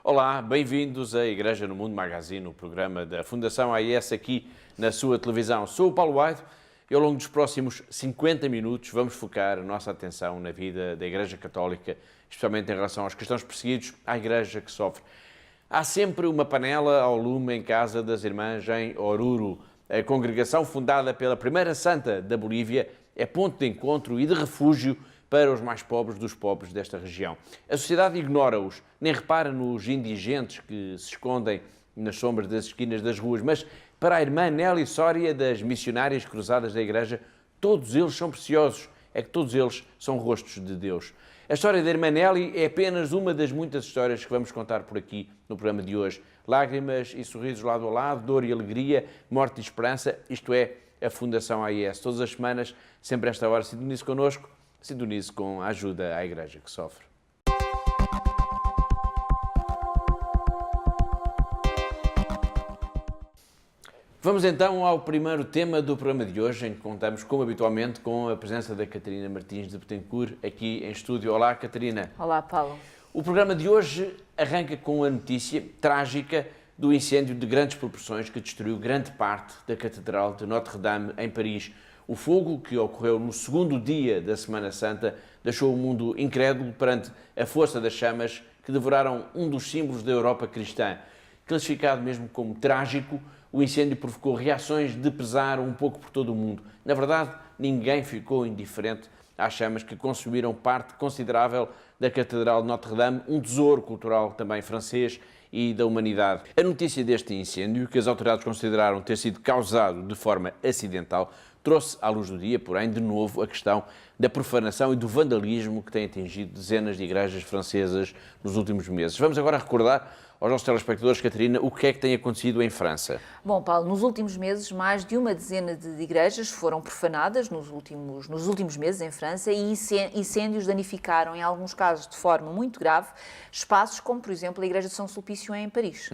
Olá, bem-vindos à Igreja no Mundo Magazine, o programa da Fundação AIS aqui na sua televisão. Sou o Paulo Wade e ao longo dos próximos 50 minutos vamos focar a nossa atenção na vida da Igreja Católica, especialmente em relação aos cristãos perseguidos, à Igreja que sofre. Há sempre uma panela ao lume em casa das irmãs em Oruro. A congregação, fundada pela primeira santa da Bolívia, é ponto de encontro e de refúgio para os mais pobres dos pobres desta região. A sociedade ignora-os, nem repara nos indigentes que se escondem nas sombras das esquinas das ruas, mas para a irmã Nelly Soria, das missionárias cruzadas da Igreja, todos eles são preciosos, é que todos eles são rostos de Deus. A história da irmã Nelly é apenas uma das muitas histórias que vamos contar por aqui no programa de hoje. Lágrimas e sorrisos lado a lado, dor e alegria, morte e esperança, isto é a Fundação AIS. Todas as semanas, sempre a esta hora, sintonize connosco, sintonize com a ajuda à Igreja que sofre. Vamos então ao primeiro tema do programa de hoje, em que contamos, como habitualmente, com a presença da Catarina Martins de Betancourt, aqui em estúdio. Olá, Catarina. Olá, Paulo. O programa de hoje arranca com a notícia trágica do incêndio de grandes proporções que destruiu grande parte da Catedral de Notre-Dame, em Paris. O fogo, que ocorreu no segundo dia da Semana Santa, deixou o mundo incrédulo perante a força das chamas que devoraram um dos símbolos da Europa cristã. Classificado mesmo como trágico, o incêndio provocou reações de pesar um pouco por todo o mundo. Na verdade, ninguém ficou indiferente às chamas que consumiram parte considerável da Catedral de Notre-Dame, um tesouro cultural também francês e da humanidade. A notícia deste incêndio, que as autoridades consideraram ter sido causado de forma acidental, trouxe à luz do dia, porém, de novo, a questão da profanação e do vandalismo que tem atingido dezenas de igrejas francesas nos últimos meses. Vamos agora recordar aos nossos telespectadores, Catarina, o que é que tem acontecido em França? Bom, Paulo, nos últimos meses, mais de uma dezena de igrejas foram profanadas nos últimos meses em França e incêndios danificaram, em alguns casos de forma muito grave, espaços como, por exemplo, a Igreja de São Sulpício em Paris.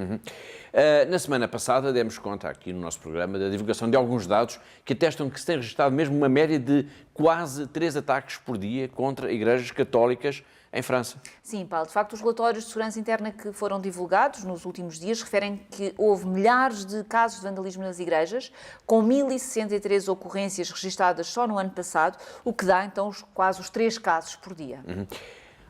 Na semana passada demos conta aqui no nosso programa da divulgação de alguns dados que atestam que se tem registrado mesmo uma média de quase 3 ataques por dia contra igrejas católicas em França. Sim, Paulo. De facto, os relatórios de segurança interna que foram divulgados nos últimos dias referem que houve milhares de casos de vandalismo nas igrejas, com 1.063 ocorrências registadas só no ano passado, o que dá, então, quase os 3 casos por dia.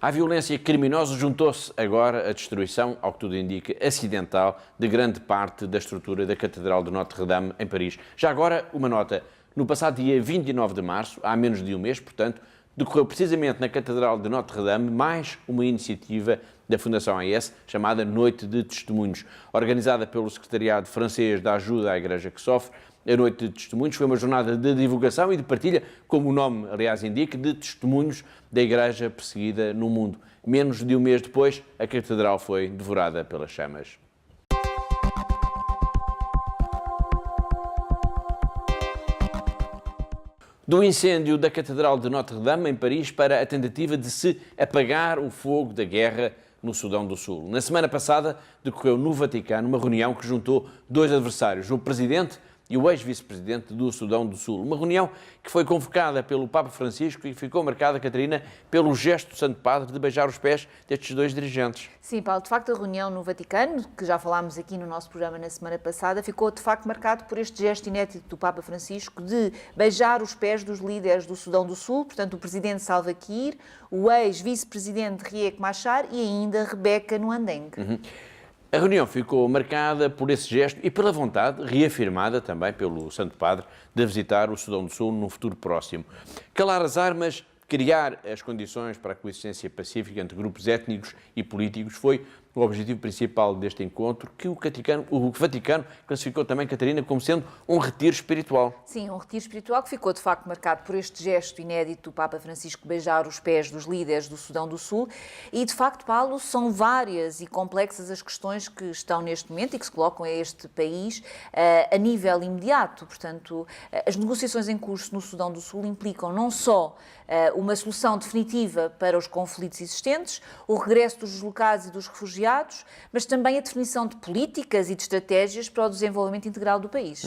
À violência criminosa juntou-se agora a destruição, ao que tudo indica, acidental, de grande parte da estrutura da Catedral de Notre-Dame, em Paris. Já agora, uma nota. No passado dia 29 de março, há menos de um mês, portanto, decorreu precisamente na Catedral de Notre-Dame mais uma iniciativa da Fundação AIS, chamada Noite de Testemunhos. Organizada pelo Secretariado Francês da Ajuda à Igreja que Sofre, a Noite de Testemunhos foi uma jornada de divulgação e de partilha, como o nome, aliás, indica, de testemunhos da Igreja perseguida no mundo. Menos de um mês depois, a Catedral foi devorada pelas chamas. Do incêndio da Catedral de Notre-Dame, em Paris, para a tentativa de se apagar o fogo da guerra no Sudão do Sul. Na semana passada, decorreu no Vaticano uma reunião que juntou 2 adversários, o presidente e o ex-vice-presidente do Sudão do Sul. Uma reunião que foi convocada pelo Papa Francisco e ficou marcada, Catarina, pelo gesto do Santo Padre de beijar os pés destes 2 dirigentes. Sim, Paulo, de facto a reunião no Vaticano, que já falámos aqui no nosso programa na semana passada, ficou de facto marcado por este gesto inédito do Papa Francisco de beijar os pés dos líderes do Sudão do Sul, portanto o presidente Salva Kiir, o ex-vice-presidente Riek Machar e ainda Rebecca Nwandeng. A reunião ficou marcada por esse gesto e pela vontade, reafirmada também pelo Santo Padre, de visitar o Sudão do Sul num futuro próximo. Calar as armas, criar as condições para a coexistência pacífica entre grupos étnicos e políticos foi o objetivo principal deste encontro, que o Vaticano classificou também, Catarina, como sendo um retiro espiritual. Sim, um retiro espiritual que ficou de facto marcado por este gesto inédito do Papa Francisco beijar os pés dos líderes do Sudão do Sul e, de facto, Paulo, são várias e complexas as questões que estão neste momento e que se colocam a este país a nível imediato. Portanto, as negociações em curso no Sudão do Sul implicam não só uma solução definitiva para os conflitos existentes, o regresso dos deslocados e dos refugiados, mas também a definição de políticas e de estratégias para o desenvolvimento integral do país.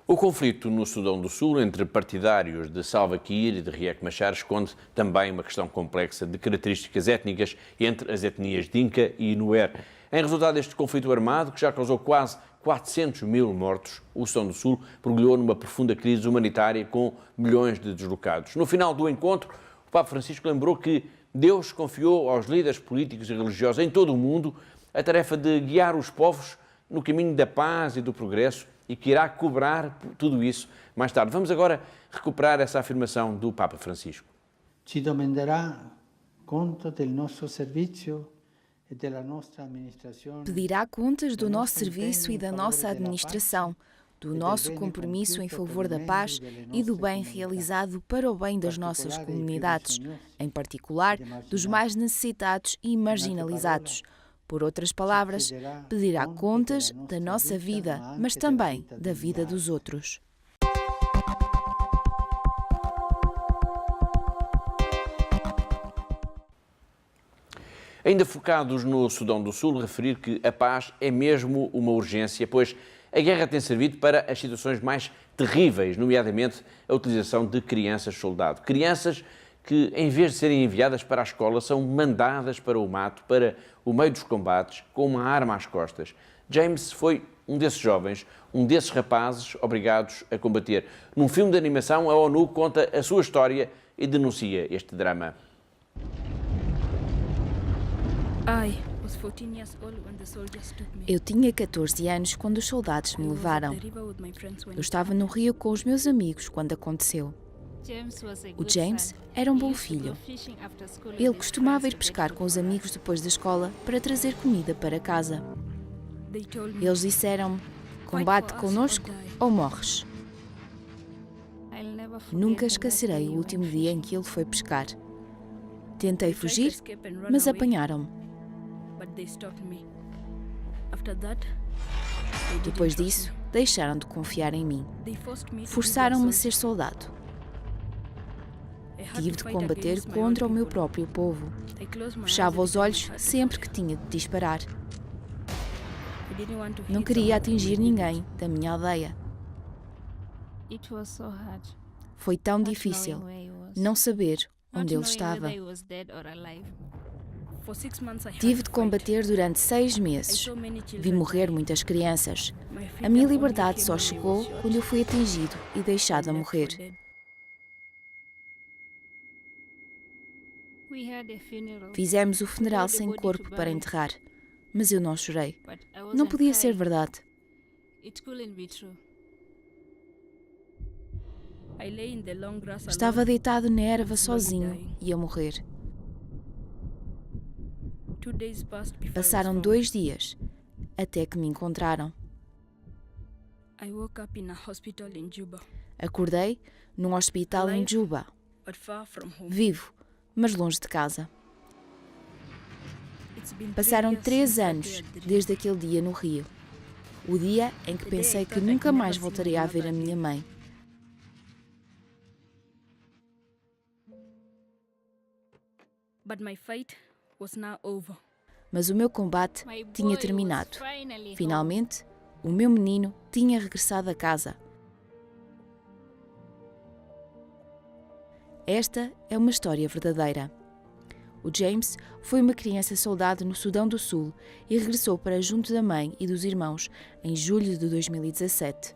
O O conflito no Sudão do Sul entre partidários de Salva Kiir e de Riek Machar esconde também uma questão complexa de características étnicas entre as etnias Dinka e Nuer. Em resultado deste conflito armado, que já causou quase 400 mil mortos, o Sudão do Sul mergulhou numa profunda crise humanitária com milhões de deslocados. No final do encontro, o Papa Francisco lembrou que Deus confiou aos líderes políticos e religiosos em todo o mundo a tarefa de guiar os povos no caminho da paz e do progresso e que irá cobrar tudo isso mais tarde. Vamos agora recuperar essa afirmação do Papa Francisco. Ci domanderà conto del nostro servizio e della nostra amministrazione. Pedirá contas do nosso serviço e da nossa administração, do nosso compromisso em favor da paz e do bem realizado para o bem das nossas comunidades, em particular dos mais necessitados e marginalizados. Por outras palavras, pedirá contas da nossa vida, mas também da vida dos outros. Ainda focados no Sudão do Sul, referir que a paz é mesmo uma urgência, pois a guerra tem servido para as situações mais terríveis, nomeadamente a utilização de crianças-soldado. Crianças que, em vez de serem enviadas para a escola, são mandadas para o mato, para o meio dos combates, com uma arma às costas. James foi um desses jovens, um desses rapazes obrigados a combater. Num filme de animação, a ONU conta a sua história e denuncia este drama. Eu tinha 14 anos quando os soldados me levaram. Eu estava no rio com os meus amigos quando aconteceu. O James era um bom filho. Ele costumava ir pescar com os amigos depois da escola para trazer comida para casa. Eles disseram-me: combate connosco ou morres. Nunca esquecerei o último dia em que ele foi pescar. Tentei fugir, mas apanharam-me. Depois disso, deixaram de confiar em mim. Forçaram-me a ser soldado. Tive de combater contra o meu próprio povo. Fechava os olhos sempre que tinha de disparar. Não queria atingir ninguém da minha aldeia. Foi tão difícil não saber onde ele estava. Tive de combater durante 6 meses. Vi morrer muitas crianças. A minha liberdade só chegou quando eu fui atingido e deixado a morrer. Fizemos o funeral sem corpo para enterrar, mas eu não chorei. Não podia ser verdade. Estava deitado na erva sozinho e a morrer. Passaram 2 dias, até que me encontraram. Acordei num hospital em Juba, vivo, mas longe de casa. Passaram 3 anos desde aquele dia no Rio, o dia em que pensei que nunca mais voltaria a ver a minha mãe. Mas o meu combate tinha terminado. Finalmente, o meu menino tinha regressado a casa. Esta é uma história verdadeira. O James foi uma criança soldado no Sudão do Sul e regressou para junto da mãe e dos irmãos em julho de 2017.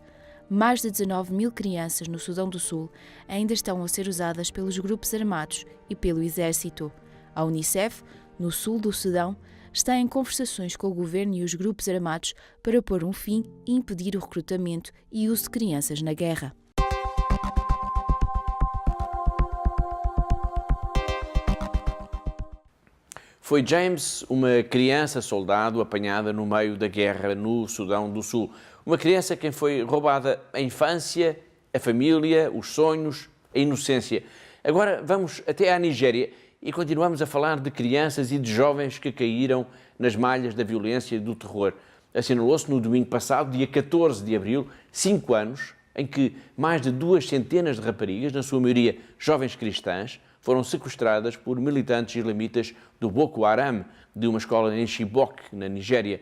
Mais de 19.000 crianças no Sudão do Sul ainda estão a ser usadas pelos grupos armados e pelo exército. A Unicef, no sul do Sudão, está em conversações com o governo e os grupos armados para pôr um fim e impedir o recrutamento e uso de crianças na guerra. Foi James, uma criança soldado apanhada no meio da guerra no Sudão do Sul. Uma criança a quem foi roubada a infância, a família, os sonhos, a inocência. Agora vamos até à Nigéria e continuamos a falar de crianças e de jovens que caíram nas malhas da violência e do terror. Assinalou-se no domingo passado, dia 14 de abril, 5 anos, em que mais de 200 de raparigas, na sua maioria jovens cristãs, foram sequestradas por militantes islamitas do Boko Haram, de uma escola em Chibok, na Nigéria.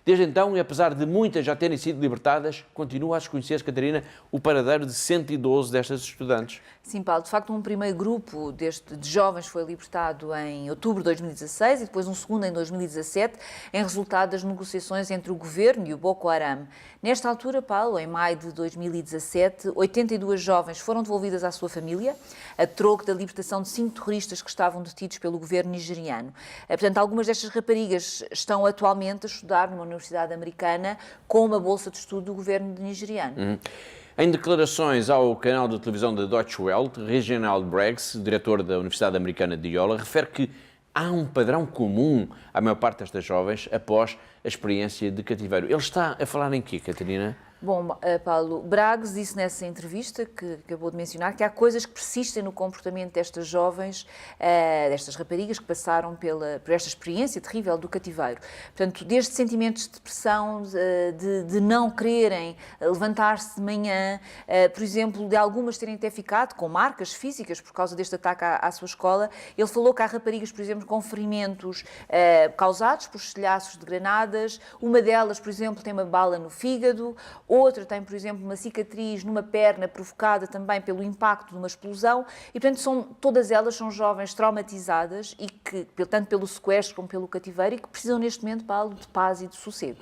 Desde então, e apesar de muitas já terem sido libertadas, continua a desconhecer, Catarina, o paradeiro de 112 destas estudantes. Sim, Paulo, de facto um primeiro grupo de jovens foi libertado em outubro de 2016 e depois um segundo em 2017, em resultado das negociações entre o Governo e o Boko Haram. Nesta altura, Paulo, em maio de 2017, 82 jovens foram devolvidas à sua família, a troco da libertação de 5 terroristas que estavam detidos pelo Governo nigeriano. Portanto, algumas destas raparigas estão atualmente a estudar numa universidade americana com uma bolsa de estudo do Governo nigeriano. Em declarações ao canal de televisão da Deutsche Welle, Reginald Braggs, diretor da Universidade Americana de Iola, refere que há um padrão comum à maior parte destas jovens após a experiência de cativeiro. Ele está a falar em quê, Catarina? Bom, Paulo, Braggs disse nessa entrevista que acabou de mencionar que há coisas que persistem no comportamento destas jovens, destas raparigas que passaram por esta experiência terrível do cativeiro. Portanto, desde sentimentos de depressão, de não quererem levantar-se de manhã, por exemplo, de algumas terem até ficado com marcas físicas por causa deste ataque à sua escola. Ele falou que há raparigas, por exemplo, com ferimentos causados por estilhaços de granadas. Uma delas, por exemplo, tem uma bala no fígado. Outra tem, por exemplo, uma cicatriz numa perna provocada também pelo impacto de uma explosão e, portanto, todas elas são jovens traumatizadas e que, tanto pelo sequestro como pelo cativeiro, e que precisam neste momento, Paulo, de paz e de sossego.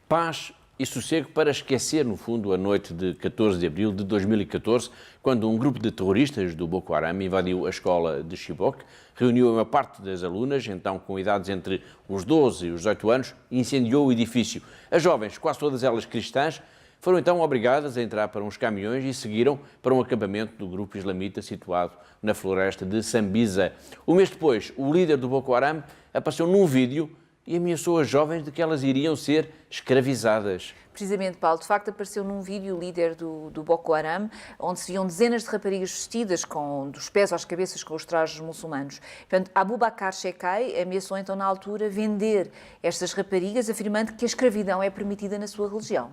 Paz e sossego para esquecer, no fundo, a noite de 14 de abril de 2014, quando um grupo de terroristas do Boko Haram invadiu a escola de Chibok, reuniu a maior parte das alunas, então com idades entre os 12 e os 18 anos, e incendiou o edifício. As jovens, quase todas elas cristãs, foram então obrigadas a entrar para uns caminhões e seguiram para um acampamento do grupo islamita situado na floresta de Sambisa. Um mês depois, o líder do Boko Haram apareceu num vídeo e ameaçou as jovens de que elas iriam ser escravizadas. Precisamente, Paulo, de facto apareceu num vídeo o líder do Boko Haram, onde se viam dezenas de raparigas vestidas dos pés às cabeças com os trajes muçulmanos. Portanto, Abu Bakr Shekai ameaçou então na altura vender estas raparigas, afirmando que a escravidão é permitida na sua religião.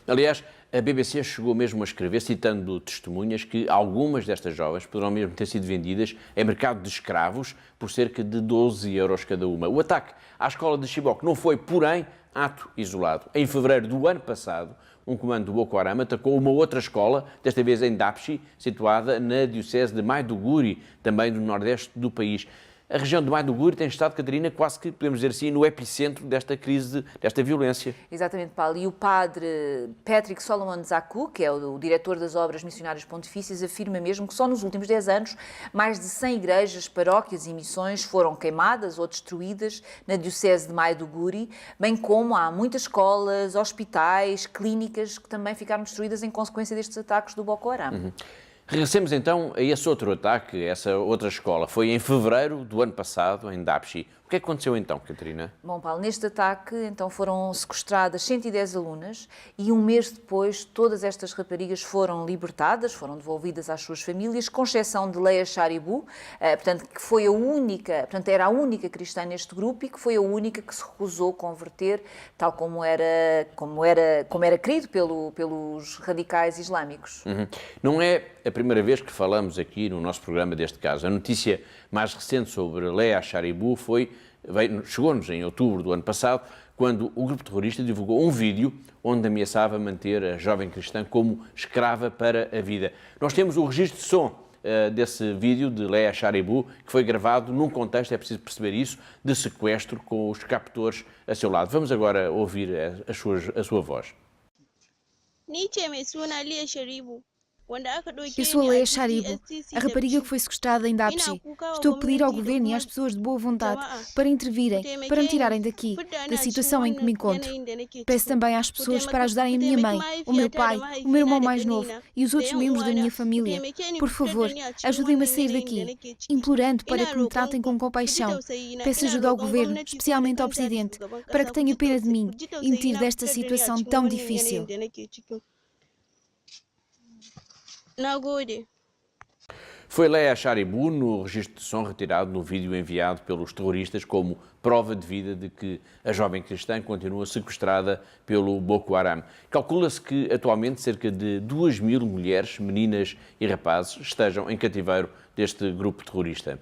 Aliás, a BBC chegou mesmo a escrever, citando testemunhas, que algumas destas jovens poderão mesmo ter sido vendidas em mercado de escravos por cerca de 12 euros cada uma. O ataque à escola de Chibok não foi, porém, ato isolado. Em fevereiro do ano passado, um comando do Boko Haram atacou uma outra escola, desta vez em Dapchi, situada na diocese de Maiduguri, também no nordeste do país. A região de Maiduguri tem estado, Catarina, quase que, podemos dizer assim, no epicentro desta crise, desta violência. Exatamente, Paulo. E o padre Patrick Solomon Zaku, que é o diretor das obras missionárias pontifícias, afirma mesmo que só nos últimos 10 anos mais de 100 igrejas, paróquias e missões foram queimadas ou destruídas na diocese de Maiduguri, bem como há muitas escolas, hospitais, clínicas que também ficaram destruídas em consequência destes ataques do Boko Haram. Regressemos então a esse outro ataque, essa outra escola. Foi em fevereiro do ano passado, em Dapchi. O que é que aconteceu então, Catarina? Bom, Paulo, neste ataque então foram sequestradas 110 alunas e um mês depois todas estas raparigas foram libertadas, foram devolvidas às suas famílias, com exceção de Leia Sharibu, portanto, que foi a única, portanto, era a única cristã neste grupo e que foi a única que se recusou converter, tal como era querido pelos radicais islâmicos. Não é a primeira vez que falamos aqui no nosso programa deste caso. A notícia mais recente sobre Leia Sharibu chegou-nos em outubro do ano passado, quando o grupo terrorista divulgou um vídeo onde ameaçava manter a jovem cristã como escrava para a vida. Nós temos o registro de som desse vídeo de Leia Sharibu, que foi gravado num contexto, é preciso perceber isso, de sequestro com os captores a seu lado. Vamos agora ouvir a sua voz. Eu sou a Leia Sharibu, a rapariga que foi sequestrada em Dapchi. Estou a pedir ao governo e às pessoas de boa vontade para intervirem, para me tirarem daqui, da situação em que me encontro. Peço também às pessoas para ajudarem a minha mãe, o meu pai, o meu irmão mais novo e os outros membros da minha família. Por favor, ajudem-me a sair daqui, implorando para que me tratem com compaixão. Peço ajuda ao governo, especialmente ao presidente, para que tenha pena de mim e me tire desta situação tão difícil. Foi Leia Sharibu no registro de som retirado no vídeo enviado pelos terroristas como prova de vida de que a jovem cristã continua sequestrada pelo Boko Haram. Calcula-se que atualmente cerca de 2.000 mulheres, meninas e rapazes estejam em cativeiro deste grupo terrorista.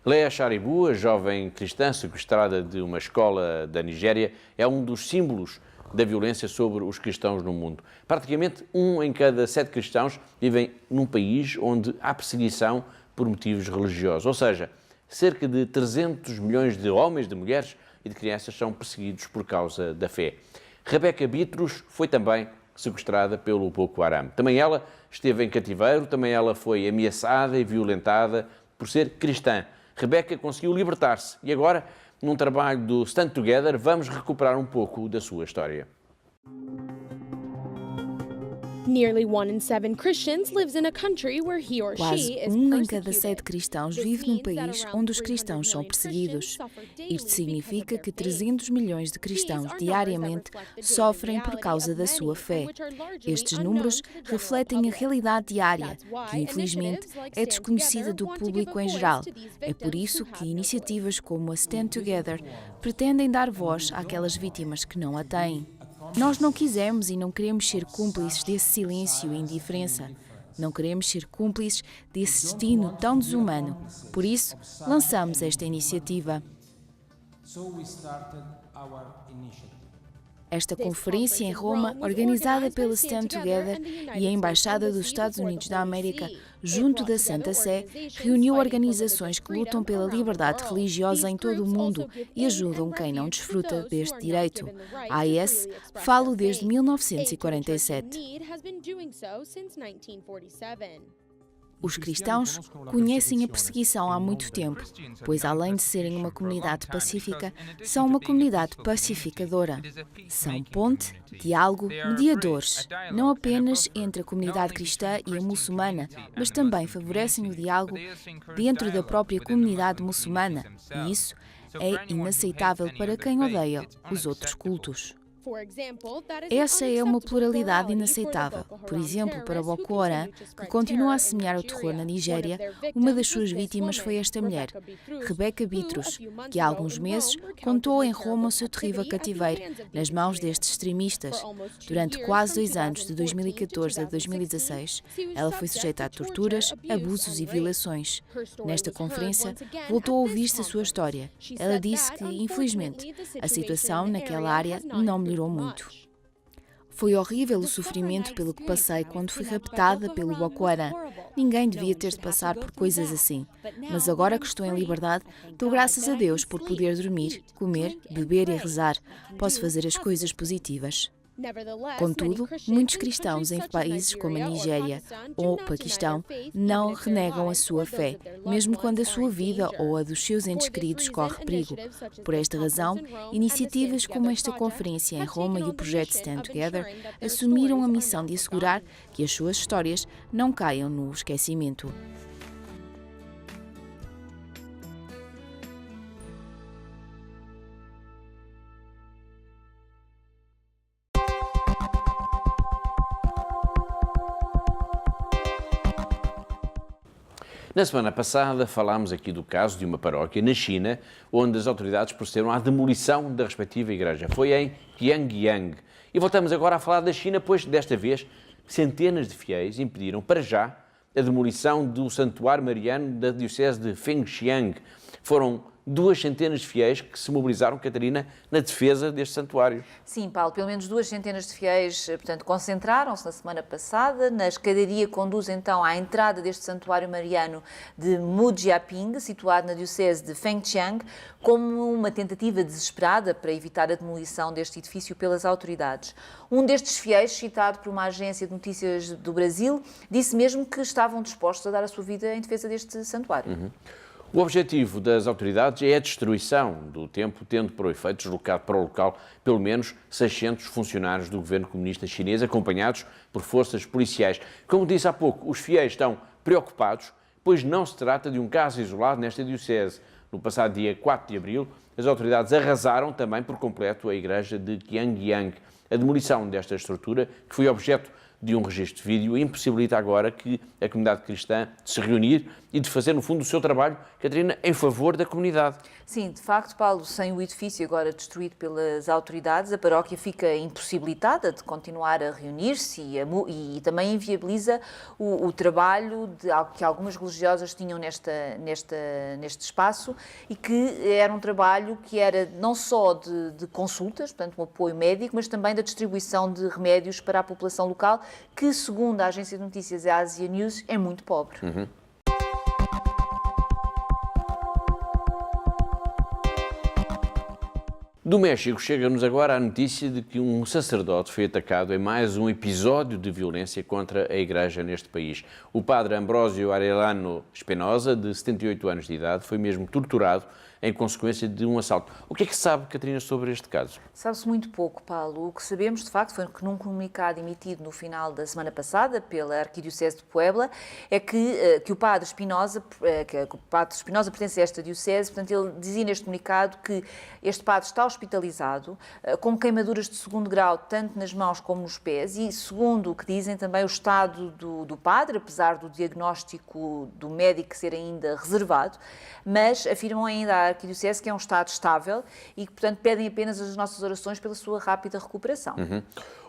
Leah Sharibu, a jovem cristã sequestrada de uma escola da Nigéria, é um dos símbolos da violência sobre os cristãos no mundo. Praticamente 1 em cada 7 cristãos vivem num país onde há perseguição por motivos religiosos. Ou seja, cerca de 300 milhões de homens, de mulheres e de crianças são perseguidos por causa da fé. Rebeca Bitrus foi também sequestrada pelo Boko Haram. Também ela esteve em cativeiro, também ela foi ameaçada e violentada por ser cristã. Rebeca conseguiu libertar-se e agora, num trabalho do Stand Together, vamos recuperar um pouco da sua história. Nearly 1 in 7 Christians lives in a country where he or Quase she is 1 em cada persecuted. 7 cristãos vive num país onde os cristãos são perseguidos. Isto significa que 300 milhões de cristãos diariamente sofrem por causa da sua fé. Estes números refletem a realidade diária, que infelizmente é desconhecida do público em geral. É por isso que iniciativas como a Stand Together pretendem dar voz àquelas vítimas que não a têm. Nós não quisemos e não queremos ser cúmplices desse silêncio e indiferença. Não queremos ser cúmplices desse destino tão desumano. Por isso, lançamos esta iniciativa. Esta conferência em Roma, organizada pela Stand Together e a Embaixada dos Estados Unidos da América, junto da Santa Sé, reuniu organizações que lutam pela liberdade religiosa em todo o mundo e ajudam quem não desfruta deste direito. A AS fala desde 1947. Os cristãos conhecem a perseguição há muito tempo, pois além de serem uma comunidade pacífica, são uma comunidade pacificadora. São ponte, diálogo, mediadores, não apenas entre a comunidade cristã e a muçulmana, mas também favorecem o diálogo dentro da própria comunidade muçulmana, e isso é inaceitável para quem odeia os outros cultos. Essa é uma pluralidade inaceitável. Por exemplo, para Boko Haram, que continua a semear o terror na Nigéria, uma das suas vítimas foi esta mulher, Rebeca Bitrus, que há alguns meses contou em Roma o seu terrível cativeiro nas mãos destes extremistas. Durante quase 2 anos, de 2014 a 2016, ela foi sujeita a torturas, abusos e violações. Nesta conferência, voltou a ouvir-se a sua história. Ela disse que, infelizmente, a situação naquela área não melhorou muito. Foi horrível o sofrimento pelo que passei quando fui raptada pelo Boko Haram. Ninguém devia ter de passar por coisas assim. Mas agora que estou em liberdade, dou graças a Deus por poder dormir, comer, beber e rezar. Posso fazer as coisas positivas. Contudo, muitos cristãos em países como a Nigéria ou o Paquistão não renegam a sua fé, mesmo quando a sua vida ou a dos seus entes queridos corre perigo. Por esta razão, iniciativas como esta conferência em Roma e o projeto Stand Together assumiram a missão de assegurar que as suas histórias não caiam no esquecimento. Na semana passada falámos aqui do caso de uma paróquia na China, onde as autoridades procederam à demolição da respectiva igreja. Foi em Pyongyang. E voltamos agora a falar da China, pois desta vez centenas de fiéis impediram para já a demolição do santuário mariano da diocese de Fengxiang. Foram 200 de fiéis que se mobilizaram, Catarina, na defesa deste santuário. Sim, Paulo, pelo menos 200 de fiéis, portanto, concentraram-se na semana passada. Na escadaria que conduz então à entrada deste santuário mariano de Mujiaping, situado na diocese de Fengxiang, como uma tentativa desesperada para evitar a demolição deste edifício pelas autoridades. Um destes fiéis, citado por uma agência de notícias do Brasil, disse mesmo que estavam dispostos a dar a sua vida em defesa deste santuário. O objetivo das autoridades é a destruição do templo, tendo por efeito deslocado para o local pelo menos 600 funcionários do governo comunista chinês, acompanhados por forças policiais. Como disse há pouco, os fiéis estão preocupados, pois não se trata de um caso isolado nesta diocese. No passado dia 4 de abril, as autoridades arrasaram também por completo a igreja de Pyongyang. A demolição desta estrutura, que foi objeto de um registro de vídeo impossibilita agora que a comunidade cristã se reunir e de fazer, no fundo, o seu trabalho, Catarina, em favor da comunidade. Sim, de facto, Paulo, sem o edifício agora destruído pelas autoridades, a paróquia fica impossibilitada de continuar a reunir-se e também inviabiliza o trabalho que algumas religiosas tinham neste espaço e que era um trabalho que era não só de consultas, portanto, um apoio médico, mas também da distribuição de remédios para a população local, que, segundo a agência de notícias Asia News, é muito pobre. Do México chega-nos agora a notícia de que um sacerdote foi atacado em mais um episódio de violência contra a Igreja neste país. O padre Ambrosio Arellano Espinosa, de 78 anos de idade, foi mesmo torturado em consequência de um assalto. O que é que se sabe, Catarina, sobre este caso? Sabe-se muito pouco, Paulo. O que sabemos, de facto, foi que num comunicado emitido no final da semana passada pela Arquidiocese de Puebla, é que o padre Espinosa, pertence a esta diocese, portanto, ele dizia neste comunicado que este padre está hospitalizado, com queimaduras de 2º grau, tanto nas mãos como nos pés, e, segundo o que dizem também, o estado do padre, apesar do diagnóstico do médico ser ainda reservado, mas afirmam ainda a Arquidiocese que é um estado estável e que, portanto, pedem apenas as nossas orações pela sua rápida recuperação.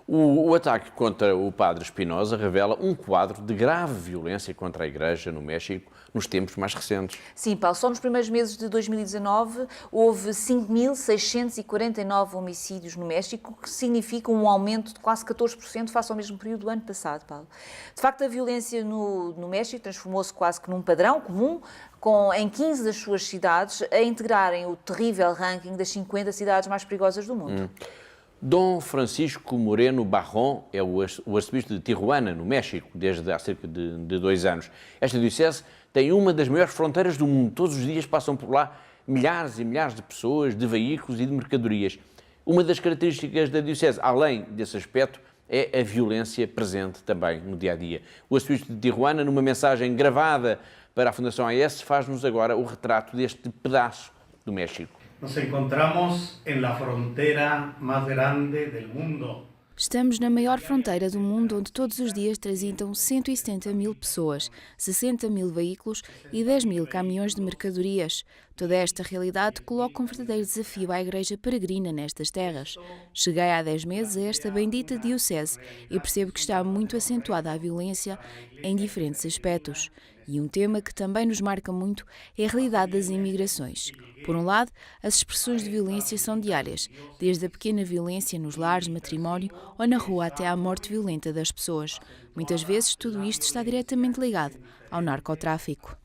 O ataque contra o padre Espinosa revela um quadro de grave violência contra a Igreja no México nos tempos mais recentes. Sim, Paulo, só nos primeiros meses de 2019 houve 5.649 homicídios no México, que significa um aumento de quase 14% face ao mesmo período do ano passado, Paulo. De facto, a violência no México transformou-se quase que num padrão comum, em 15 das suas cidades a integrarem o terrível ranking das 50 cidades mais perigosas do mundo. Dom Francisco Moreno Barrón é o arcebispo de Tijuana, no México, desde há cerca de 2 anos. Esta diocese tem uma das maiores fronteiras do mundo. Todos os dias passam por lá milhares e milhares de pessoas, de veículos e de mercadorias. Uma das características da diocese, além desse aspecto, é a violência presente também no dia-a-dia. O arcebispo de Tijuana, numa mensagem gravada para a Fundação AES, faz-nos agora o retrato deste pedaço do México. Nos encontramos en la frontera más grande del mundo. Estamos na maior fronteira do mundo, onde todos os dias transitam 170.000 pessoas, 60.000 veículos e 10.000 caminhões de mercadorias. Toda esta realidade coloca um verdadeiro desafio à Igreja peregrina nestas terras. Cheguei há 10 meses a esta bendita diocese e percebo que está muito acentuada a violência em diferentes aspectos. E um tema que também nos marca muito é a realidade das imigrações. Por um lado, as expressões de violência são diárias, desde a pequena violência nos lares, matrimónio ou na rua até à morte violenta das pessoas. Muitas vezes, tudo isto está diretamente ligado ao narcotráfico.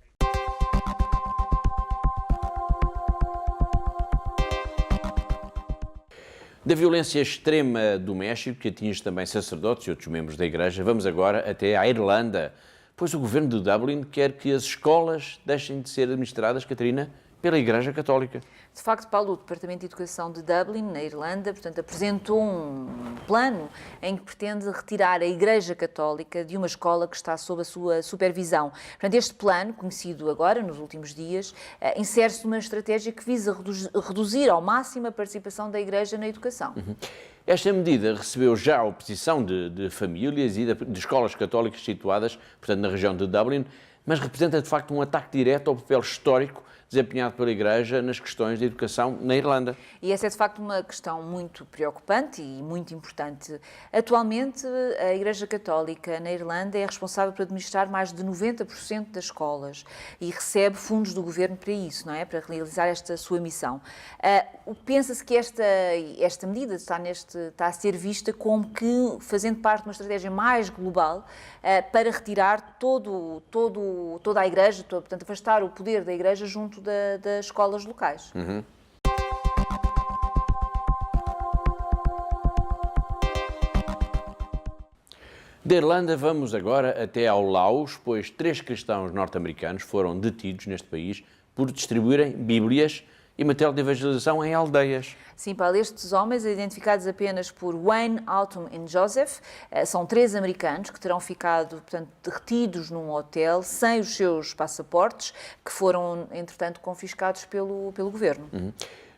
Da violência extrema do México, que atinge também sacerdotes e outros membros da Igreja, vamos agora até à Irlanda, pois o governo de Dublin quer que as escolas deixem de ser administradas, Catarina, pela Igreja Católica. De facto, Paulo, o Departamento de Educação de Dublin, na Irlanda, portanto, apresentou um plano em que pretende retirar a Igreja Católica de uma escola que está sob a sua supervisão. Portanto, este plano, conhecido agora, nos últimos dias, insere-se numa estratégia que visa reduzir ao máximo a participação da Igreja na educação. Esta medida recebeu já a oposição de famílias e de escolas católicas situadas, portanto, na região de Dublin, mas representa, de facto, um ataque direto ao papel histórico desempenhado pela Igreja nas questões de educação na Irlanda. E essa é, de facto, uma questão muito preocupante e muito importante. Atualmente, a Igreja Católica na Irlanda é responsável por administrar mais de 90% das escolas e recebe fundos do governo para isso, não é? Para realizar esta sua missão. Pensa-se que esta medida está a ser vista como que fazendo parte de uma estratégia mais global para retirar toda a Igreja, portanto, afastar o poder da Igreja junto das escolas locais. Da Irlanda vamos agora até ao Laos, pois 3 cristãos norte-americanos foram detidos neste país por distribuírem Bíblias e material de evangelização em aldeias. Sim, Paulo, estes homens, identificados apenas por Wayne, Autumn e Joseph, são 3 americanos que terão ficado, portanto, retidos num hotel sem os seus passaportes, que foram, entretanto, confiscados pelo governo.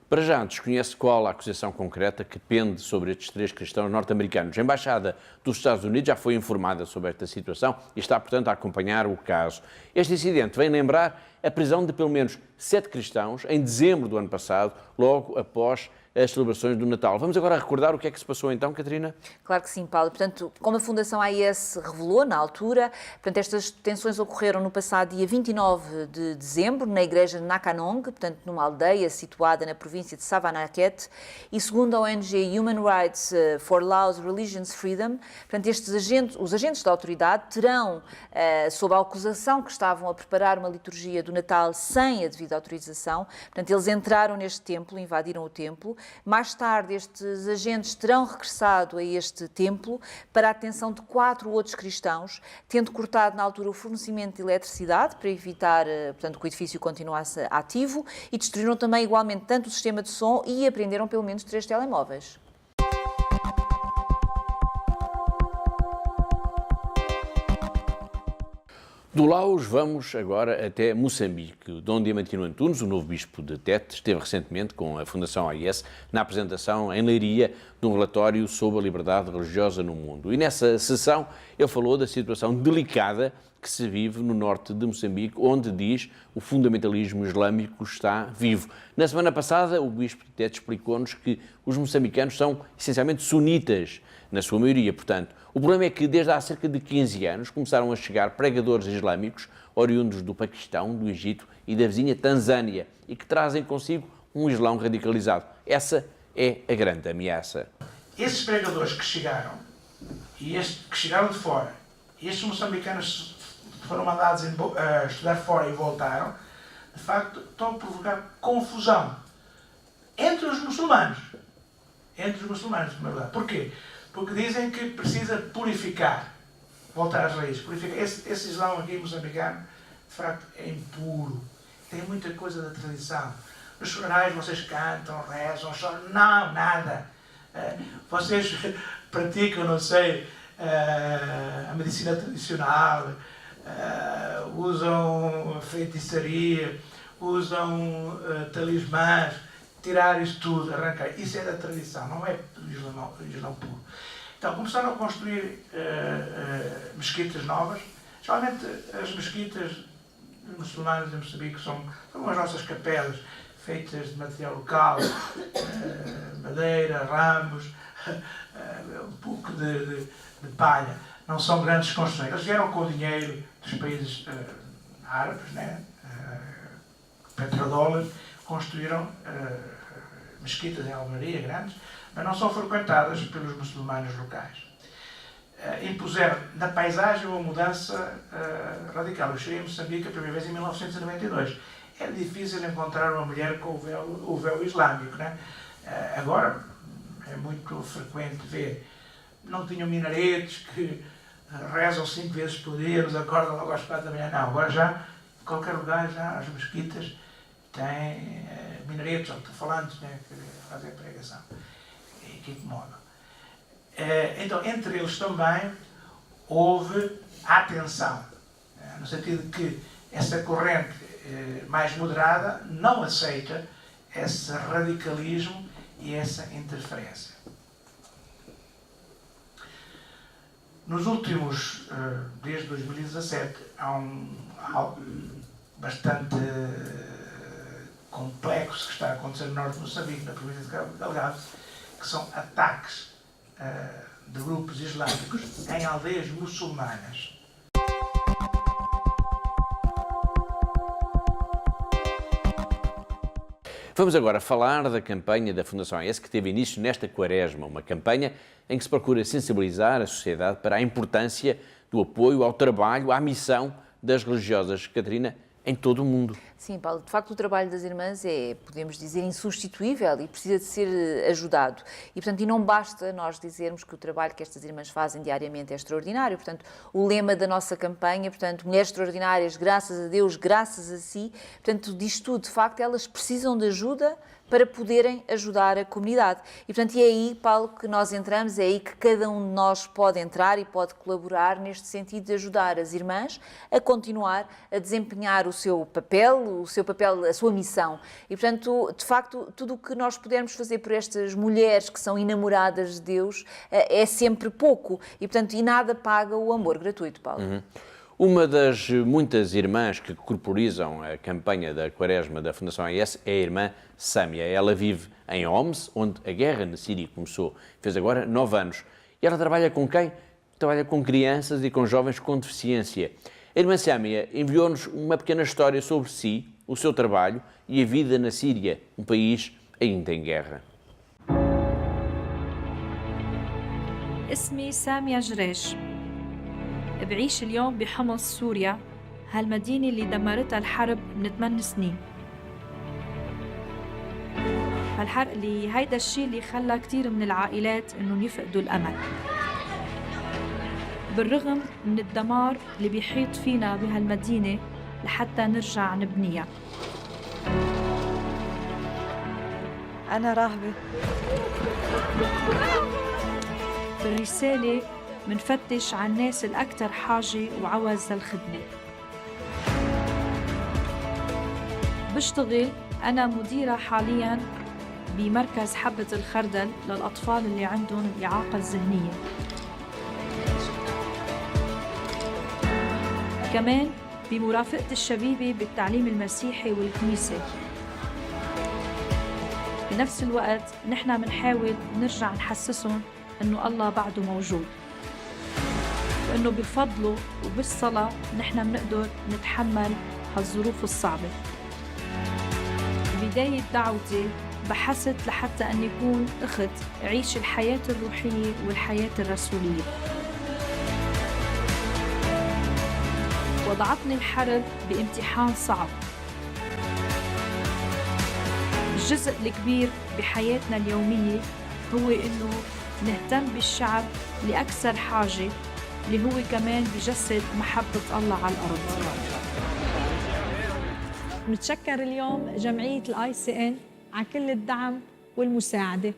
Para já, desconhece qual a acusação concreta que pende sobre estes 3 cristãos norte-americanos. A Embaixada dos Estados Unidos já foi informada sobre esta situação e está, portanto, a acompanhar o caso. Este incidente vem lembrar a prisão de pelo menos 7 cristãos em dezembro do ano passado, logo após as celebrações do Natal. Vamos agora recordar o que é que se passou então, Catarina? Claro que sim, Paulo. Portanto, como a Fundação AIS revelou na altura, portanto, estas detenções ocorreram no passado dia 29 de dezembro, na igreja de Nakanong, portanto, numa aldeia situada na província de Savannakhet, e segundo a ONG Human Rights for Laos Religions Freedom, portanto, os agentes da autoridade terão, sob a acusação que estavam a preparar uma liturgia do Natal sem a devida autorização, portanto, eles entraram neste templo, invadiram o templo. Mais tarde, estes agentes terão regressado a este templo para a detenção de 4 outros cristãos, tendo cortado na altura o fornecimento de eletricidade para evitar, portanto, que o edifício continuasse ativo, e destruíram também igualmente tanto o sistema de som e apreenderam pelo menos 3 telemóveis. Do Laos vamos agora até Moçambique. Dom Diamantino Antunes, o novo bispo de Tete, esteve recentemente com a Fundação AIS na apresentação em Leiria de um relatório sobre a liberdade religiosa no mundo. E nessa sessão ele falou da situação delicada que se vive no norte de Moçambique, onde, diz, o fundamentalismo islâmico está vivo. Na semana passada, o bispo de Tete explicou-nos que os moçambicanos são essencialmente sunitas, na sua maioria, portanto. O problema é que desde há cerca de 15 anos começaram a chegar pregadores islâmicos oriundos do Paquistão, do Egito e da vizinha Tanzânia e que trazem consigo um islão radicalizado. Essa é a grande ameaça. Esses pregadores que chegaram, que chegaram de fora, e estes moçambicanos foram mandados a estudar fora e voltaram, de facto estão a provocar confusão entre os muçulmanos. Entre os muçulmanos, na verdade. Porquê? Porque dizem que precisa purificar, voltar às raízes, purificar. Esse islão aqui moçambicano, de facto, é impuro. Tem muita coisa da tradição. Nos funerais vocês cantam, rezam, choram. Não, nada. Vocês praticam, não sei, a medicina tradicional, usam feitiçaria, usam talismãs, tirar isso tudo, arrancar. Isso é da tradição, não é do Islão puro. Então começaram a construir mesquitas novas. Geralmente as mesquitas muçulmanas em Moçambique são como as nossas capelas, feitas de material local, madeira, ramos, um pouco de palha. Não são grandes construções. Eles vieram com o dinheiro dos países árabes, né? Petrodólares, construíram mesquitas em Almeria grandes, mas não são frequentadas pelos muçulmanos locais. Impuseram na paisagem uma mudança radical. Eu cheguei em Moçambique a primeira vez em 1992. Era difícil encontrar uma mulher com o véu islâmico, né? Agora é muito frequente ver. Não tinham minaretes que rezam 5 vezes por dia, nos acordam logo às 4 da manhã. Não, agora já, em qualquer lugar, já as mesquitas têm minaretes, alto-falantes, né, que fazem a pregação e que incomodam. Então, entre eles também houve atenção, no sentido de que essa corrente mais moderada não aceita esse radicalismo e essa interferência. Nos últimos, desde 2017, há algo bastante complexo que está a acontecer no norte de Moçambique, na província de Cabo Delgado, que são ataques de grupos islâmicos em aldeias muçulmanas. Vamos agora falar da campanha da Fundação AIS que teve início nesta quaresma, uma campanha em que se procura sensibilizar a sociedade para a importância do apoio ao trabalho, à missão das religiosas, Catarina, em todo o mundo. Sim, Paulo, de facto o trabalho das irmãs é, podemos dizer, insubstituível e precisa de ser ajudado. E, portanto, não basta nós dizermos que o trabalho que estas irmãs fazem diariamente é extraordinário. Portanto, o lema da nossa campanha, portanto, mulheres extraordinárias, graças a Deus, graças a si, portanto, diz tudo. De facto, elas precisam de ajuda para poderem ajudar a comunidade. E, portanto, é aí, Paulo, que nós entramos, é aí que cada um de nós pode entrar e pode colaborar neste sentido de ajudar as irmãs a continuar a desempenhar o seu papel, a sua missão. E, portanto, de facto, tudo o que nós pudermos fazer por estas mulheres que são enamoradas de Deus é sempre pouco. E, portanto, e nada paga o amor gratuito, Paulo. Uma das muitas irmãs que corporizam a campanha da Quaresma da Fundação AIS é a irmã Sâmia. Ela vive em Homs, onde a guerra na Síria começou. Fez agora 9 anos. E ela trabalha com quem? Trabalha com crianças e com jovens com deficiência. A irmã Sâmia enviou-nos uma pequena história sobre si, o seu trabalho e a vida na Síria, um país ainda em guerra. اسمي سامية جريش. بعيش اليوم بحمص سوريا، هالمدينة اللي دمرتها الحرب من 8 سنين. هالحرق اللي هيدا الشيء اللي خلى كتير من العائلات انهم يفقدوا الامل. بالرغم من الدمار اللي بيحيط فينا بهالمدينة لحتى نرجع نبنيها. أنا راهبة. بالرسالة منفتش عن الناس الأكثر حاجة وعوز للخدمة. بشتغل أنا مديرة حالياً بمركز حبة الخردل للأطفال اللي عندهم الإعاقة الذهنية. كمان بمرافقة الشبيبة بالتعليم المسيحي والكنيسة. بنفس الوقت نحن منحاول نرجع نحسسهم إنه الله بعده موجود، وإنه بفضله وبالصلاة نحن بنقدر نتحمل هالظروف الصعبة. بداية دعوتي بحثت لحتى أن يكون أخت أعيش الحياة الروحية والحياة الرسولية. وضعتني الحرب بامتحان صعب. الجزء الكبير بحياتنا اليومية هو إنه نهتم بالشعب لأكثر حاجة، اللي هو كمان بجسد محبة الله على الأرض. نتشكر اليوم جمعية الICN على كل الدعم والمساعدة.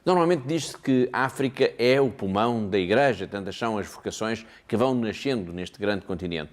Normalmente diz-se que a África é o pulmão da Igreja, tantas são as vocações que vão nascendo neste grande continente.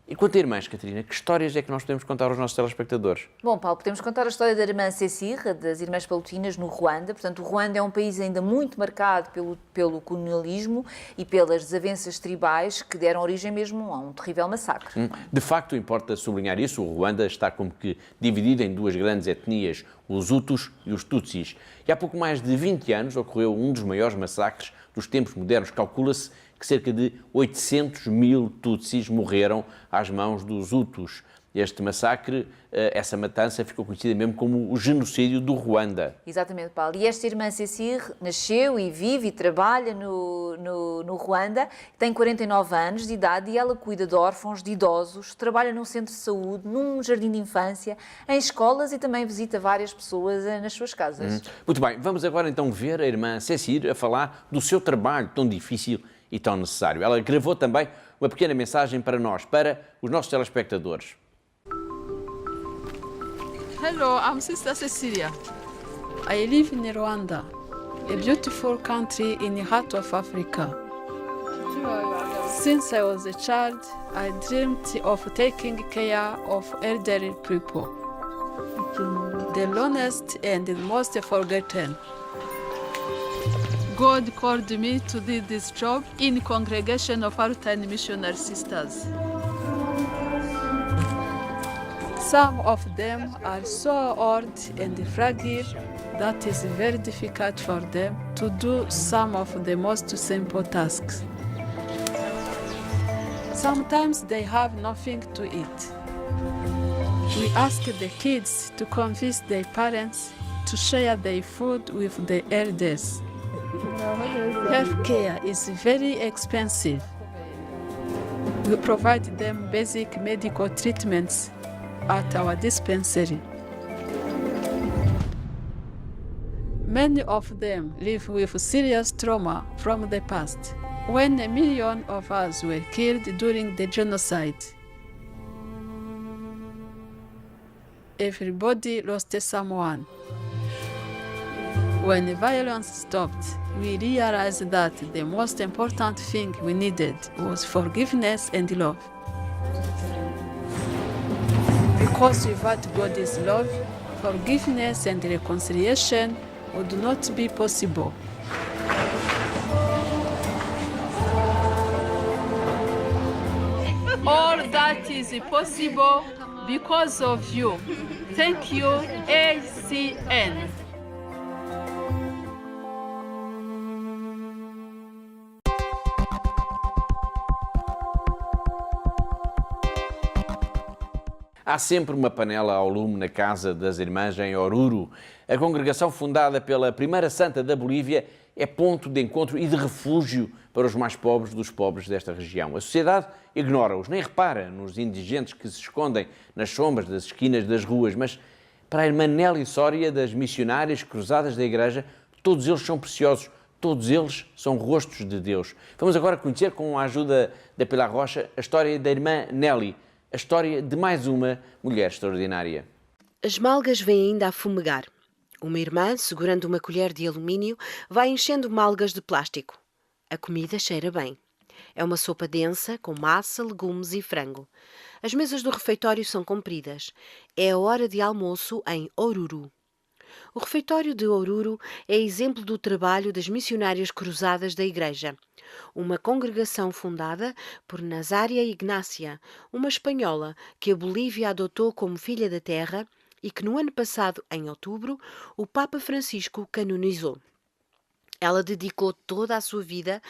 E quanto a irmãs, Catarina, que histórias é que nós podemos contar aos nossos telespectadores? Bom, Paulo, podemos contar a história da irmã Cecir, das Irmãs Palutinas, no Ruanda. Portanto, o Ruanda é um país ainda muito marcado pelo colonialismo e pelas desavenças tribais que deram origem mesmo a um terrível massacre. De facto, importa sublinhar isso, o Ruanda está como que dividido em duas grandes etnias, os Hutus e os Tutsis. E há pouco mais de 20 anos ocorreu um dos maiores massacres dos tempos modernos. Calcula-se que cerca de 800 mil Tutsis morreram às mãos dos Hutus. Este massacre, essa matança, ficou conhecida mesmo como o genocídio do Ruanda. Exatamente, Paulo. E esta irmã Cecir nasceu e vive e trabalha no Ruanda, tem 49 anos de idade e ela cuida de órfãos, de idosos, trabalha num centro de saúde, num jardim de infância, em escolas e também visita várias pessoas nas suas casas. Muito bem, vamos agora então ver a irmã Cecir a falar do seu trabalho tão difícil e tão necessário. Ela gravou também uma pequena mensagem para nós, para os nossos telespectadores. Hello, I'm Sister Cecilia. I live in Rwanda, a beautiful country in the heart of Africa. Since I was a child, I dreamed of taking care of elderly people, the loneliest and the most forgotten. God called me to do this job in Congregation of Arutani Missionary Sisters. Some of them are so old and fragile that it's very difficult for them to do some of the most simple tasks. Sometimes they have nothing to eat. We ask the kids to convince their parents to share their food with the elders. Healthcare is very expensive. We provide them basic medical treatments at our dispensary. Many of them live with serious trauma from the past. when 1 million of us were killed during the genocide. Everybody lost someone. When the violence stopped, we realized that the most important thing we needed was forgiveness and love. Because without God's love, forgiveness and reconciliation would not be possible. All that is possible because of you. Thank you, ACN. Há sempre uma panela ao lume na casa das irmãs em Oruro. A congregação fundada pela primeira santa da Bolívia é ponto de encontro e de refúgio para os mais pobres dos pobres desta região. A sociedade ignora-os, nem repara nos indigentes que se escondem nas sombras das esquinas das ruas, mas para a irmã Nelly Soria, das missionárias cruzadas da Igreja, todos eles são preciosos, todos eles são rostos de Deus. Vamos agora conhecer, com a ajuda da Pilar Rocha, a história da irmã Nelly, a história de mais uma mulher extraordinária. As malgas vêm ainda a fumegar. Uma irmã, segurando uma colher de alumínio, vai enchendo malgas de plástico. A comida cheira bem. É uma sopa densa, com massa, legumes e frango. As mesas do refeitório são compridas. É a hora de almoço em Oruro. O refeitório de Oruro é exemplo do trabalho das missionárias cruzadas da Igreja, uma congregação fundada por Nazária Ignácia, uma espanhola que a Bolívia adotou como filha da terra e que no ano passado, em outubro, o Papa Francisco canonizou. Ela dedicou toda a sua vida,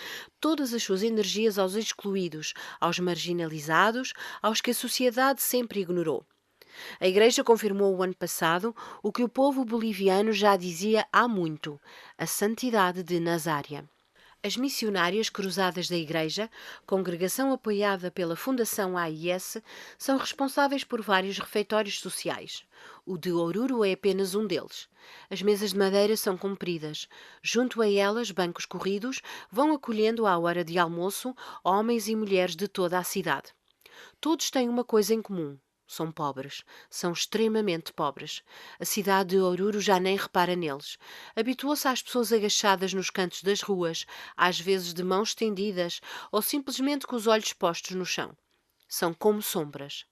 todas as suas energias aos excluídos, aos marginalizados, aos que a sociedade sempre ignorou. A Igreja confirmou o ano passado o que o povo boliviano já dizia há muito: a santidade de Nazária. As missionárias cruzadas da Igreja, congregação apoiada pela Fundação AIS, são responsáveis por vários refeitórios sociais. O de Oruro é apenas um deles. As mesas de madeira são compridas. Junto a elas, bancos corridos vão acolhendo à hora de almoço homens e mulheres de toda a cidade. Todos têm uma coisa em comum. São pobres. São extremamente pobres. A cidade de Oruro já nem repara neles. Habituou-se às pessoas agachadas nos cantos das ruas, às vezes de mãos estendidas ou simplesmente com os olhos postos no chão. São como sombras.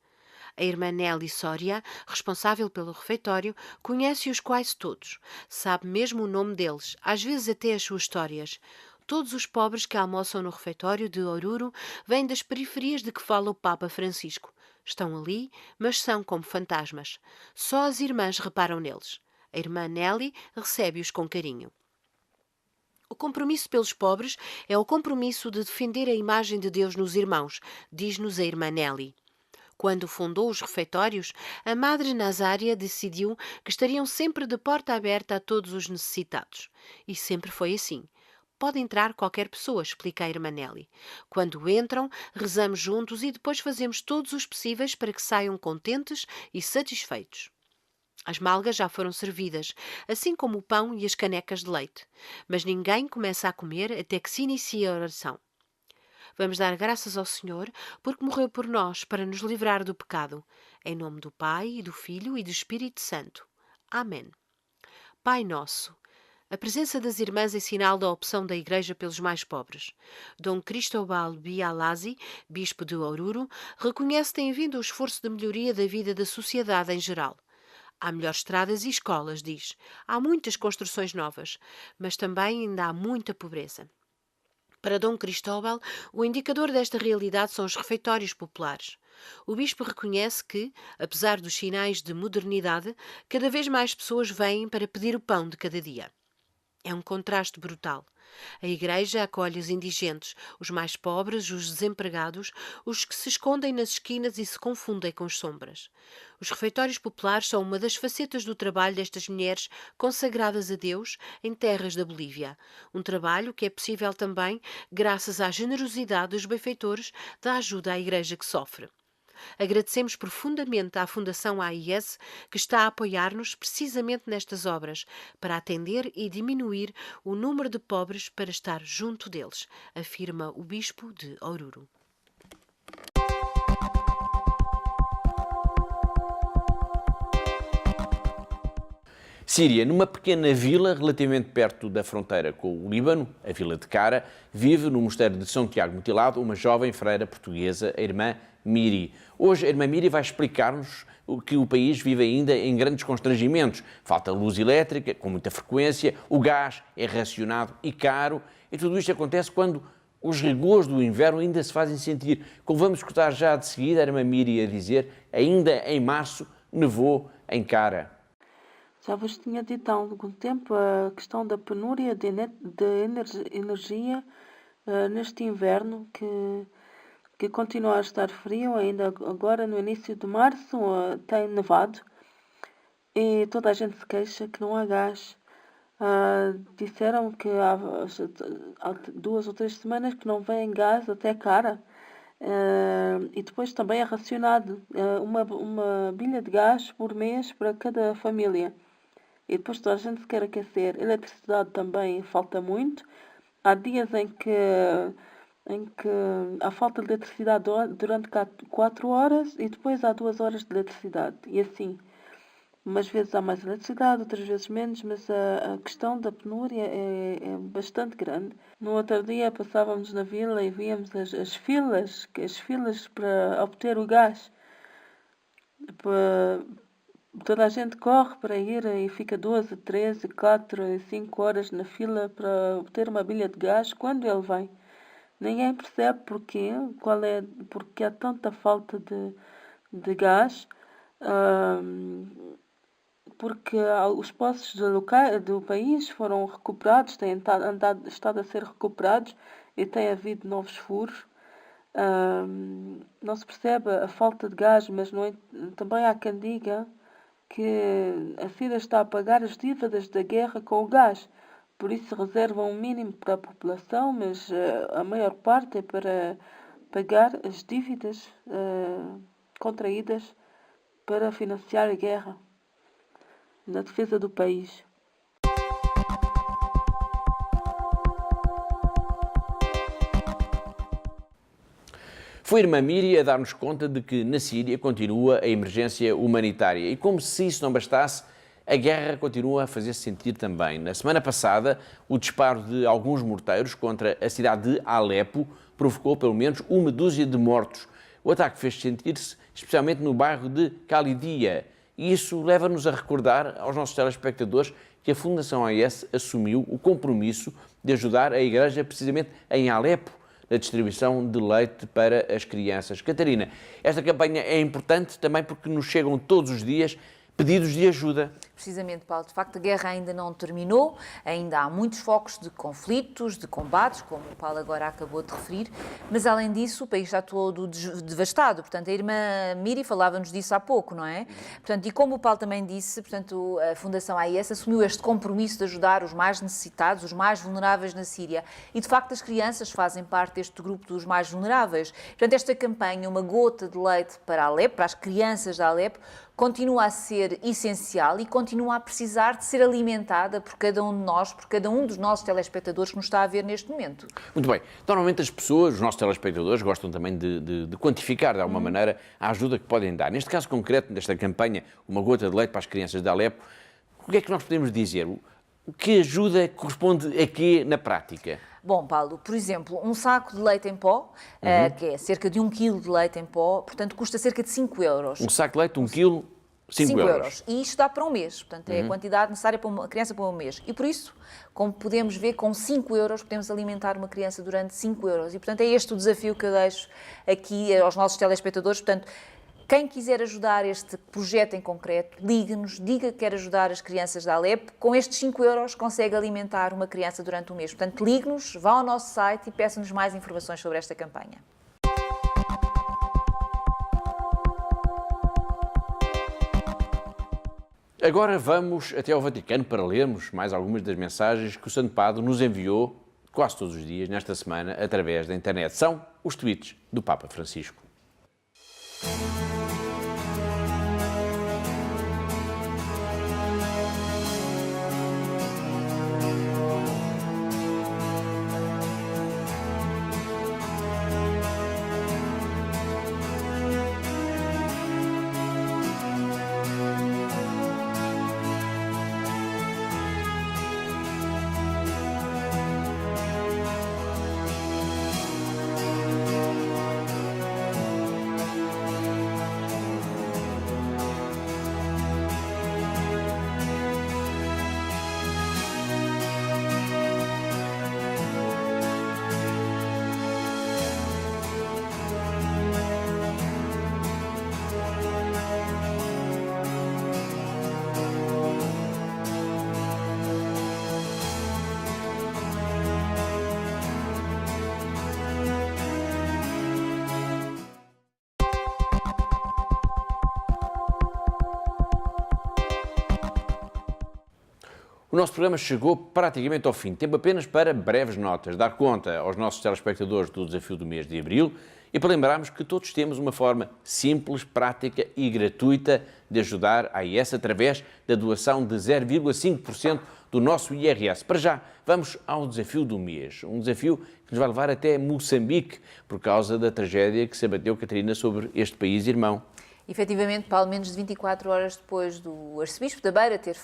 A irmã Nelly Soria, responsável pelo refeitório, conhece-os quase todos. Sabe mesmo o nome deles, às vezes até as suas histórias. Todos os pobres que almoçam no refeitório de Oruro vêm das periferias de que fala o Papa Francisco. Estão ali, mas são como fantasmas. Só as irmãs reparam neles. A irmã Nelly recebe-os com carinho. O compromisso pelos pobres é o compromisso de defender a imagem de Deus nos irmãos, diz-nos a irmã Nelly. Quando fundou os refeitórios, a Madre Nazária decidiu que estariam sempre de porta aberta a todos os necessitados. E sempre foi assim. Pode entrar qualquer pessoa, explica a irmã Nelly. Quando entram, rezamos juntos e depois fazemos todos os possíveis para que saiam contentes e satisfeitos. As malgas já foram servidas, assim como o pão e as canecas de leite. Mas ninguém começa a comer até que se inicie a oração. Vamos dar graças ao Senhor, porque morreu por nós para nos livrar do pecado. Em nome do Pai, e do Filho e do Espírito Santo. Amém. Pai nosso. A presença das irmãs é sinal da opção da Igreja pelos mais pobres. Dom Cristóbal Bialazi, bispo de Oruro, reconhece que tem vindo o esforço de melhoria da vida da sociedade em geral. Há melhores estradas e escolas, diz. Há muitas construções novas, mas também ainda há muita pobreza. Para Dom Cristóbal, o indicador desta realidade são os refeitórios populares. O bispo reconhece que, apesar dos sinais de modernidade, cada vez mais pessoas vêm para pedir o pão de cada dia. É um contraste brutal. A Igreja acolhe os indigentes, os mais pobres, os desempregados, os que se escondem nas esquinas e se confundem com as sombras. Os refeitórios populares são uma das facetas do trabalho destas mulheres consagradas a Deus em terras da Bolívia. Um trabalho que é possível também graças à generosidade dos benfeitores da ajuda à Igreja que sofre. agradecemos profundamente à Fundação AIS que está a apoiar-nos precisamente nestas obras, para atender e diminuir o número de pobres para estar junto deles, afirma o Bispo de Oruro. Síria, numa pequena vila relativamente perto da fronteira com o Líbano, a vila de Cara, vive no mosteiro de São Tiago Mutilado uma jovem freira portuguesa, a irmã Miri. Hoje a irmã Miri vai explicar-nos que o país vive ainda em grandes constrangimentos. Falta luz elétrica com muita frequência, o gás é racionado e caro, e tudo isto acontece quando os rigores do inverno ainda se fazem sentir. Como vamos escutar já de seguida a irmã Miri a dizer, ainda em março nevou em Cara. Já vos tinha dito há algum tempo a questão da penúria de energia neste inverno, que continua a estar frio, ainda agora no início de março tem nevado e toda a gente se queixa que não há gás. Disseram que há 2 ou 3 semanas que não vem gás até Cara. E depois também é racionado uma bilha de gás por mês para cada família. E depois toda a gente se quer aquecer. Eletricidade também falta muito. Há dias em que há falta de eletricidade durante 4 horas e depois há 2 horas de eletricidade. E assim, umas vezes há mais eletricidade, outras vezes menos, mas a questão da penúria é bastante grande. No outro dia passávamos na vila e víamos as filas para obter o gás. Toda a gente corre para ir e fica 12, 13, 4 e 5 horas na fila para obter uma bilha de gás quando ele vem. Ninguém percebe porque há tanta falta de gás, porque os poços do país foram recuperados, têm estado a ser recuperados e tem havido novos furos. Não se percebe a falta de gás, mas também há quem diga que a Síria está a pagar as dívidas da guerra com o gás. Por isso reservam um mínimo para a população, mas a maior parte é para pagar as dívidas contraídas para financiar a guerra na defesa do país. Foi a irmã Miri a dar-nos conta de que na Síria continua a emergência humanitária e, como se isso não bastasse, a guerra continua a fazer-se sentir também. Na semana passada, o disparo de alguns morteiros contra a cidade de Alepo provocou pelo menos 1 dúzia de mortos. O ataque fez sentir-se especialmente no bairro de Khalidia. E isso leva-nos a recordar aos nossos telespectadores que a Fundação AIS assumiu o compromisso de ajudar a Igreja precisamente em Alepo, na distribuição de leite para as crianças. Catarina, esta campanha é importante também porque nos chegam todos os dias pedidos de ajuda. Precisamente, Paulo. De facto, a guerra ainda não terminou, ainda há muitos focos de conflitos, de combates, como o Paulo agora acabou de referir, mas além disso o país está todo devastado. Portanto, a irmã Miri falava-nos disso há pouco, não é? Portanto, e como o Paulo também disse, portanto, a Fundação AIS assumiu este compromisso de ajudar os mais necessitados, os mais vulneráveis na Síria. E, de facto, as crianças fazem parte deste grupo dos mais vulneráveis. Portanto, esta campanha, uma gota de leite para Alepo, para as crianças de Alepo, continua a ser essencial e continua a precisar de ser alimentada por cada um de nós, por cada um dos nossos telespectadores que nos está a ver neste momento. Muito bem. Normalmente as pessoas, os nossos telespectadores, gostam também de quantificar de alguma maneira a ajuda que podem dar. Neste caso concreto, desta campanha, uma gota de leite para as crianças de Alepo, o que é que nós podemos dizer? O que ajuda corresponde a quê na prática? Bom, Paulo, por exemplo, um saco de leite em pó, que é cerca de 1 kg de leite em pó, portanto, custa cerca de 5 euros. Um saco de leite, 1 kg, 5 euros. E isto dá para um mês, portanto, é a quantidade necessária para uma criança para um mês. E por isso, como podemos ver, com 5 euros podemos alimentar uma criança durante 5 euros. E, portanto, é este o desafio que eu deixo aqui aos nossos telespectadores. Portanto, quem quiser ajudar este projeto em concreto, ligue-nos, diga que quer ajudar as crianças de Alepo. Com estes 5 euros consegue alimentar uma criança durante um mês. Portanto, ligue-nos, vá ao nosso site e peça-nos mais informações sobre esta campanha. Agora vamos até ao Vaticano para lermos mais algumas das mensagens que o Santo Padre nos enviou quase todos os dias nesta semana através da internet. São os tweets do Papa Francisco. O nosso programa chegou praticamente ao fim. Tempo apenas para breves notas, dar conta aos nossos telespectadores do desafio do mês de abril e para lembrarmos que todos temos uma forma simples, prática e gratuita de ajudar a AIS através da doação de 0,5% do nosso IRS. Para já, vamos ao desafio do mês. Um desafio que nos vai levar até Moçambique por causa da tragédia que se abateu, Catarina, sobre este país irmão. Efetivamente, Paulo, menos de 24 horas depois do Arcebispo da Beira ter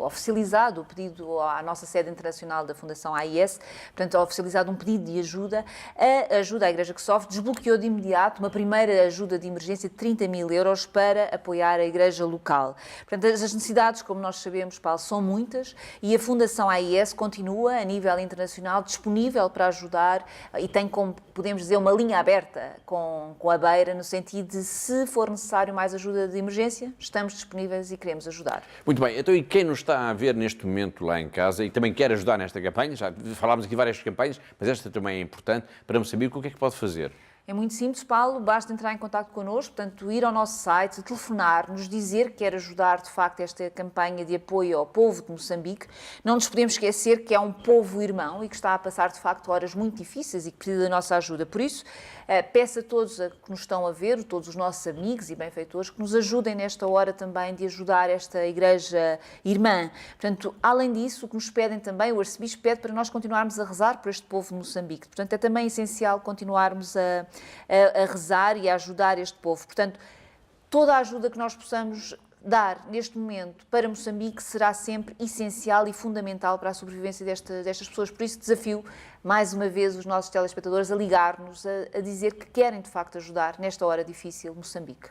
oficializado o pedido à nossa sede internacional da Fundação AIS, portanto, oficializado um pedido de ajuda, a ajuda à Igreja que Sofre desbloqueou de imediato uma primeira ajuda de emergência de 30 mil euros para apoiar a Igreja local. Portanto, as necessidades, como nós sabemos, Paulo, são muitas e a Fundação AIS continua, a nível internacional, disponível para ajudar e tem, como podemos dizer, uma linha aberta com a Beira, no sentido de, se for necessário mais ajuda de emergência, estamos disponíveis e queremos ajudar. Muito bem, então e quem nos está a ver neste momento lá em casa e também quer ajudar nesta campanha, já falámos aqui várias campanhas, mas esta também é importante, para Moçambique, o que é que pode fazer? É muito simples, Paulo, basta entrar em contato connosco, portanto, ir ao nosso site, telefonar, nos dizer que quer ajudar, de facto, esta campanha de apoio ao povo de Moçambique. Não nos podemos esquecer que é um povo irmão e que está a passar, de facto, horas muito difíceis e que precisa da nossa ajuda. Por isso, peço a todos que nos estão a ver, todos os nossos amigos e benfeitores, que nos ajudem nesta hora também de ajudar esta Igreja irmã. Portanto, além disso, o que nos pedem também, o Arcebispo pede para nós continuarmos a rezar por este povo de Moçambique. Portanto, é também essencial continuarmos a rezar e a ajudar este povo. Portanto, toda a ajuda que nós possamos dar neste momento para Moçambique será sempre essencial e fundamental para a sobrevivência destas pessoas. Por isso, desafio mais uma vez os nossos telespectadores a ligar-nos, a dizer que querem de facto ajudar nesta hora difícil Moçambique.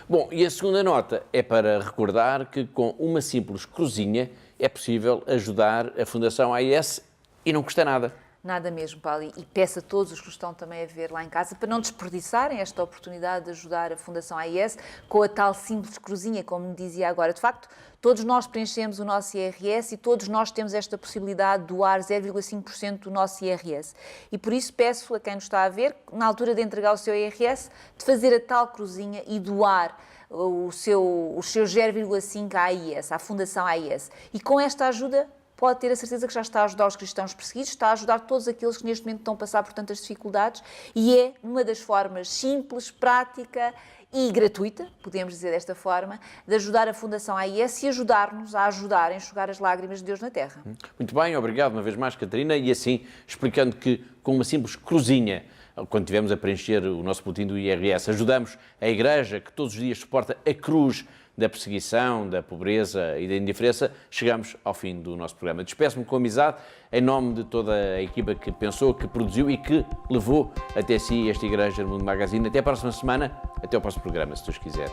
Bom, e a segunda nota é para recordar que com uma simples cruzinha é possível ajudar a Fundação AIS e não custa nada. Nada mesmo, Paulo, e peço a todos os que estão também a ver lá em casa para não desperdiçarem esta oportunidade de ajudar a Fundação AIS com a tal simples cruzinha, como me dizia agora. De facto, todos nós preenchemos o nosso IRS e todos nós temos esta possibilidade de doar 0,5% do nosso IRS. E por isso peço a quem nos está a ver, na altura de entregar o seu IRS, de fazer a tal cruzinha e doar os seus 0,5% à AIS, à Fundação AIS. E com esta ajuda, pode ter a certeza que já está a ajudar os cristãos perseguidos, está a ajudar todos aqueles que neste momento estão a passar por tantas dificuldades e é uma das formas simples, prática e gratuita, podemos dizer desta forma, de ajudar a Fundação AIS e ajudar-nos a ajudar a enxugar as lágrimas de Deus na Terra. Muito bem, obrigado uma vez mais, Catarina, e assim explicando que com uma simples cruzinha, quando tivemos a preencher o nosso boletim do IRS, ajudamos a Igreja que todos os dias suporta a cruz da perseguição, da pobreza e da indiferença, chegamos ao fim do nosso programa. Despeço-me com amizade, em nome de toda a equipa que pensou, que produziu e que levou até si esta Igreja no Mundo Magazine. Até a próxima semana, até ao próximo programa, se Deus quiser.